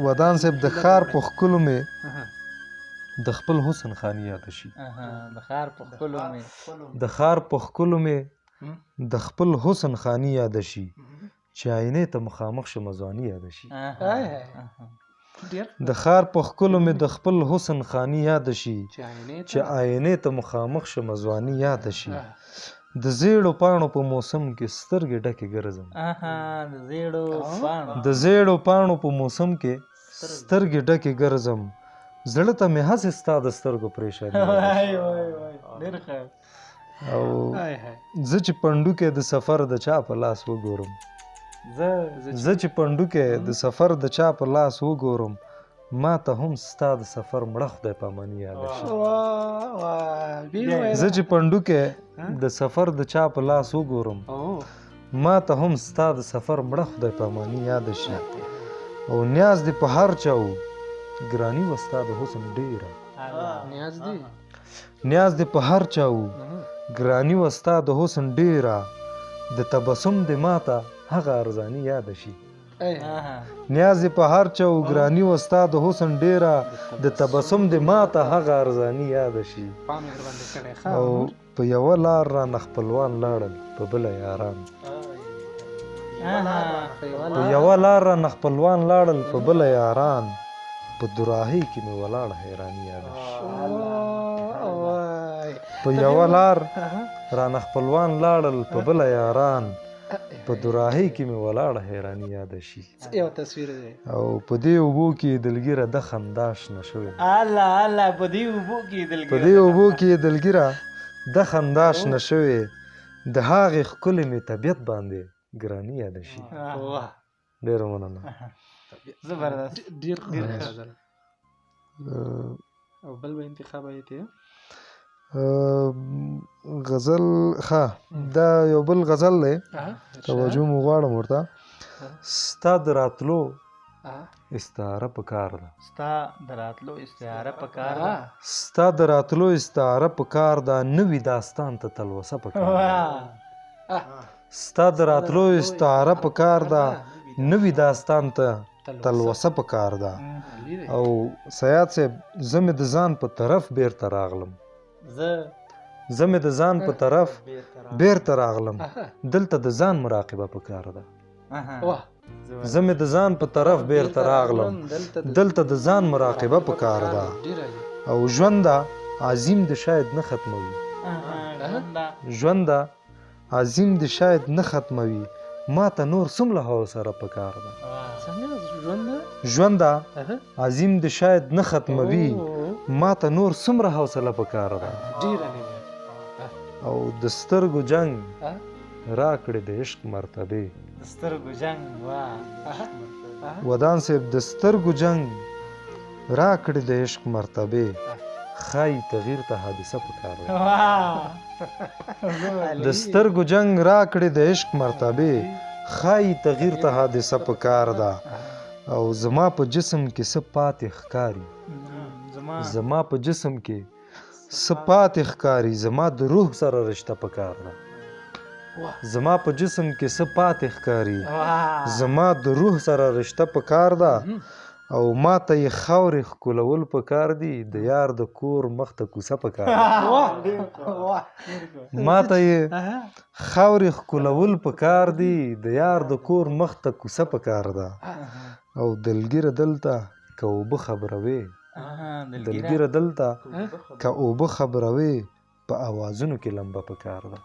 ودان صاحب د ښار په ښکلو مې د خپل حسن خاني یاده شي. د ښار په ښکلو مې د ښار په ښکلو مې د خپل حسن خاني یاده شي، چې آینې ته مخامخ شمه ځواني یاده شي. د ښار په ښکلو مې د خپل حسن خاني یاده شي، چې آینې ته مخامخ شمه ځواني یاده شي. د زیړو پاڼو په موسم کې سترګې ډکې ګرځم. د زیړو پاڼو په موسم کې سترګې ډکې ګرځم. زړه ته مې هسې ستا د سترګو پریشاني او زه چې پنډوکې د سفر د چا په لاس وګورم، زه چې پنډوکې د سفر د چا په لاس وګورم، ما ته هم ستا د سفر مړه خدای پاماني یاده شي. زه چې پنډوکې د سفر د چا په لاس وګورم، ما ته هم ستا د سفر مړه خدای پاماني یاده شي. او نیاز دې په هر چا و ګراني و ستا د حسن ډېره، نیاز دې په هر چا و ګراني و ستا د حسن ډېره. د تبسم دې ماته هغه ارزاني یاده شي. نیاز دې په هر چا و ګراني و ستا د حسن ډېره. د تبسم دې ماته هغه ارزاني یاده شي. او په یوه لار رانه خپلوان لاړل په بله یاران، په یوه لار رانه خپلوان لاړل په بله یاران. په دوراهۍ کې مې ولاړه حیراني یاده شي. په یوه لار رانه خپلوان لاړل په بله یاران. په دوراهۍ کې مې ولاړه حیراني یاده شي. او په دې اوبو کې دلګیره د خندا شنه شوې، په دې اوبو کې دلګیره د خندا شنه شوې. د هغې ښکلې مې طبیعت باندې ګراني یاده شي. ډېره مننه. زبردست. ډیر او بل به انتخاب ایته غزل. ښه دا یو بل غزل دی، توجه مو غواړم ورته. ستا د راتلو استعاره پکار ده، ستا د راتلو استعاره پکار ده، ستا د راتلو استعاره پکار ده. نوي داستان ته تلوسه پکار ده. ستا د راتلو استعاره پکار ده، نوي داستان ته تلوسه پکار ده. او سیاد صاحب زه مې د ځان په طرف بیرته راغلم، زه مې د ځان په طرف بیرته راغلم. دلته د ځان مراقبه پکار ده. زه مې د ځان په طرف بیرته راغلم، دلته د ځان مراقبه پکار ده. او ژونده عظیم د شاید نه ختموي، ژونده عظیم د شاید نه ختموي. ما ته نور څومره حوصله پکار ده. ژونده عظیم د شاید نه ختموي، ما ته نور څومره حوصله پکار ده. او د سترګو جنگ راکړې د عشق مرتبې، د سترګو جنگ ودان صاحب د سترګو جنگ راکړې د عشق مرتبې. ښایي تغییر ته حادثه پکار ده. د سترګو جنگ راکړې د عشق مرتبې، ښایي تغییر ته حادثه پکار ده. او زما په جسم کې څه پاتې ښکاري، زما په جسم کې څه پاتې ښکاري. زما د روح سره رشته پکار ده، زما په جسم کې څه پاتې ښکاري. زما د روح سره رشته پکار ده. او ما ته یې خاورې ښکلول پکار دي، د یار د کور مخ ته کوڅه پکار ده. ما ته یې خاورې ښکلول پکار دي، د یار د کور مخ ته کوڅه پکار ده. او دلګیره دلته که اوبه خبروې، دلګیره دلته که اوبه خبروې، په اوازونو کې لمبه پکار ده.